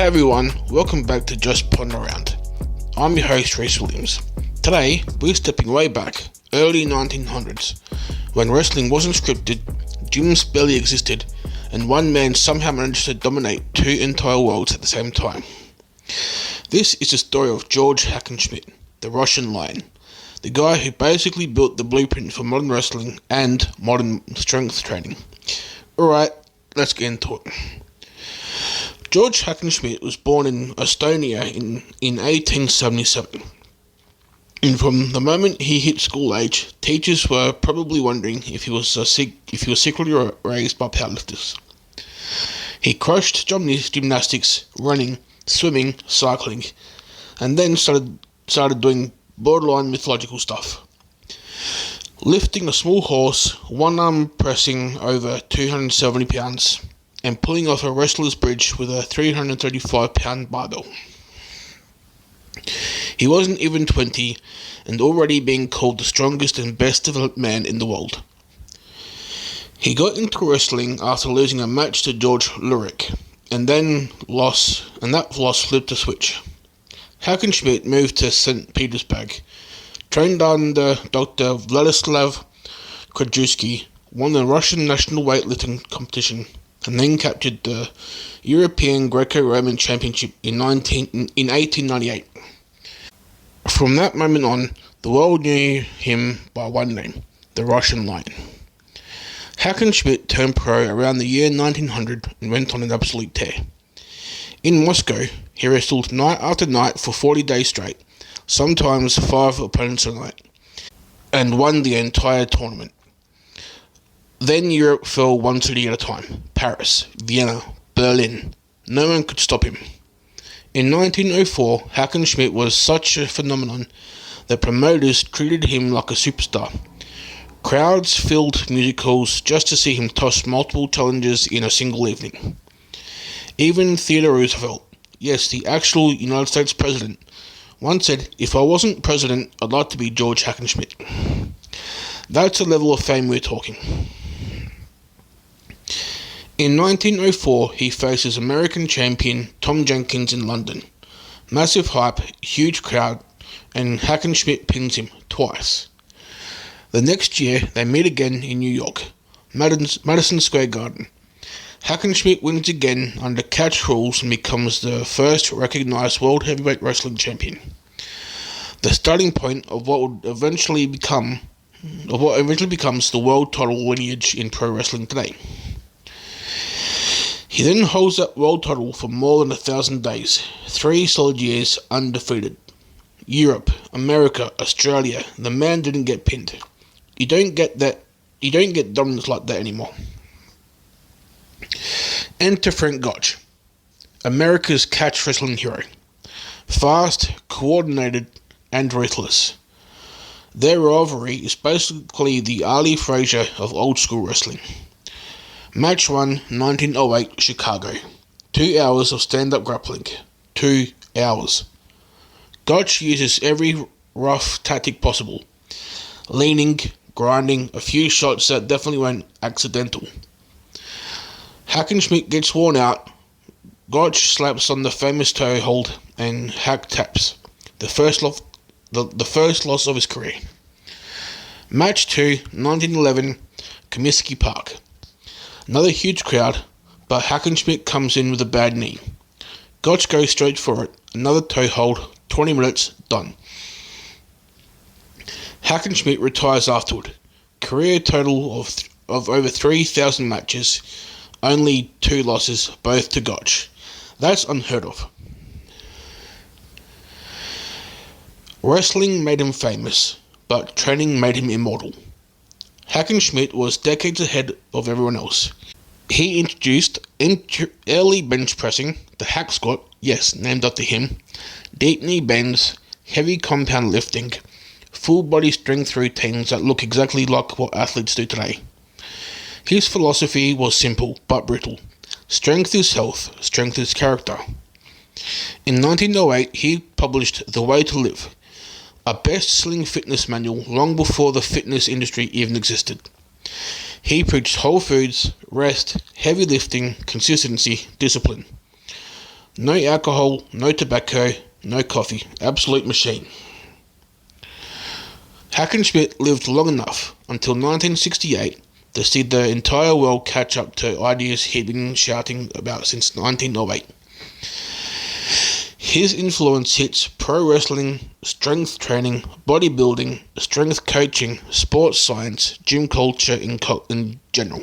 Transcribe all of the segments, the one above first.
everyone, welcome back to Just Ponder Around. I'm your host Reese Williams. Today, we're stepping way back, early 1900s, when wrestling wasn't scripted, gyms barely existed, and one man somehow managed to dominate two entire worlds at the same time. This is the story of George Hackenschmidt, the Russian Lion, the guy who basically built the blueprint for modern wrestling and modern strength training. Alright, let's get into it. George Hackenschmidt was born in Estonia in 1877. And from the moment he hit school age, teachers were probably wondering if he was secretly raised by powerlifters. He crushed gymnastics, running, swimming, cycling, and then started doing borderline mythological stuff. Lifting a small horse, one arm pressing over 270 pounds, and pulling off a wrestler's bridge with a 335-pound barbell. He wasn't even 20 and already being called the strongest and best developed man in the world. He got into wrestling after losing a match to George Lurek, and that loss flipped a switch. Hackenschmidt moved to St. Petersburg, trained under Dr. Vladislav Krajewski, won the Russian national weightlifting competition, and then captured the European Greco-Roman Championship in 1898. From that moment on, the world knew him by one name, the Russian Lion. Hackenschmidt turned pro around the year 1900 and went on an absolute tear. In Moscow, he wrestled night after night for 40 days straight, sometimes 5 opponents a night, and won the entire tournament. Then Europe fell one city at a time: Paris, Vienna, Berlin. No one could stop him. In 1904, Hackenschmidt was such a phenomenon that promoters treated him like a superstar. Crowds filled music halls just to see him toss multiple challenges in a single evening. Even Theodore Roosevelt, yes, the actual United States president, once said, "If I wasn't president, I'd like to be George Hackenschmidt." That's the level of fame we're talking. In 1904, he faces American champion Tom Jenkins in London. Massive hype, huge crowd, and Hackenschmidt pins him twice. The next year, they meet again in New York, Madison Square Garden. Hackenschmidt wins again under catch rules and becomes the first recognized world heavyweight wrestling champion. The starting point of what eventually becomes the world title lineage in pro wrestling today. He then holds that world title for more than 1,000 days, 3 solid years undefeated. Europe, America, Australia, the man didn't get pinned. You don't get dominance like that anymore. Enter Frank Gotch, America's catch wrestling hero. Fast, coordinated, and ruthless. Their rivalry is basically the Ali Frazier of old school wrestling. Match 1, 1908, Chicago. 2 hours of stand-up grappling. 2 hours. Gotch uses every rough tactic possible. Leaning, grinding, a few shots that definitely weren't accidental. Hackenschmidt gets worn out. Gotch slaps on the famous toe hold and Hack taps. The first loss of his career. Match 2, 1911, Comiskey Park. Another huge crowd, but Hackenschmidt comes in with a bad knee. Gotch goes straight for it. Another toe hold, 20 minutes, done. Hackenschmidt retires afterward. Career total of over 3,000 matches, only 2 losses, both to Gotch. That's unheard of. Wrestling made him famous, but training made him immortal. Hackenschmidt was decades ahead of everyone else. He introduced early bench pressing, the hack squat, yes, named after him, deep knee bends, heavy compound lifting, full body strength routines that look exactly like what athletes do today. His philosophy was simple but brutal. Strength is health, strength is character. In 1908, he published The Way to Live, a best-selling fitness manual long before the fitness industry even existed. He preached whole foods, rest, heavy lifting, consistency, discipline. No alcohol, no tobacco, no coffee. Absolute machine. Hackenschmidt lived long enough until 1968 to see the entire world catch up to ideas he'd been shouting about since 1908. His influence hits pro wrestling, strength training, bodybuilding, strength coaching, sports science, gym culture in general.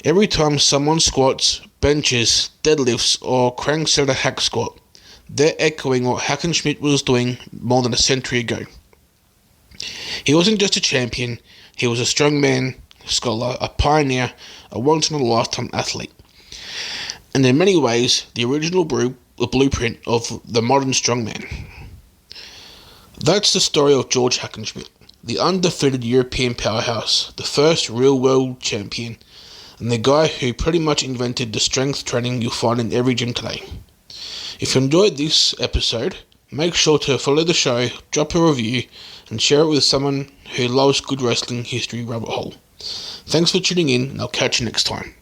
Every time someone squats, benches, deadlifts, or cranks out a hack squat, they're echoing what Hackenschmidt was doing more than a century ago. He wasn't just a champion, he was a strongman, scholar, a pioneer, a once-in-a-lifetime athlete. And in many ways, the original blueprint of the modern strongman. That's the story of George Hackenschmidt, the undefeated European powerhouse, the first real world champion, and the guy who pretty much invented the strength training you'll find in every gym today. If you enjoyed this episode, make sure to follow the show, drop a review, and share it with someone who loves good wrestling history rabbit hole. Thanks for tuning in, and I'll catch you next time.